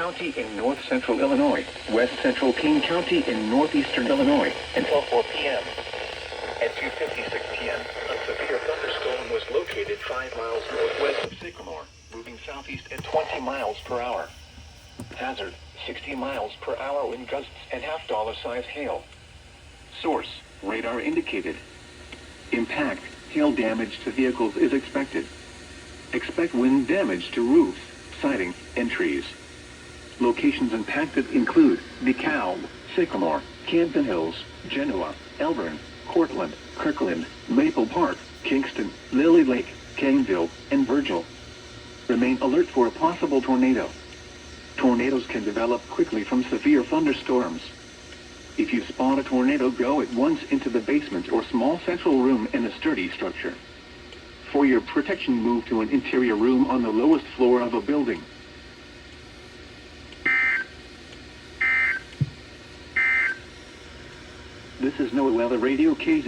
County in north-central Illinois, west-central King County in northeastern Illinois, until 4 p.m. At 2:56 p.m., a severe thunderstorm was located 5 miles northwest of Sycamore, moving southeast at 20 miles per hour. Hazard, 60 miles per hour wind gusts and $half-size hail. Source, radar indicated. Impact, hail damage to vehicles is expected. Expect wind damage to roofs, siding, and trees. Locations impacted include DeKalb, Sycamore, Camden Hills, Genoa, Elburn, Cortland, Kirkland, Maple Park, Kingston, Lily Lake, Caneville, and Virgil. Remain alert for a possible tornado. Tornadoes can develop quickly from severe thunderstorms. If you spot a tornado, go at once into the basement or small central room in a sturdy structure. For your protection, move to an interior room on the lowest floor of a building. This is NOAA Weather Radio KZ.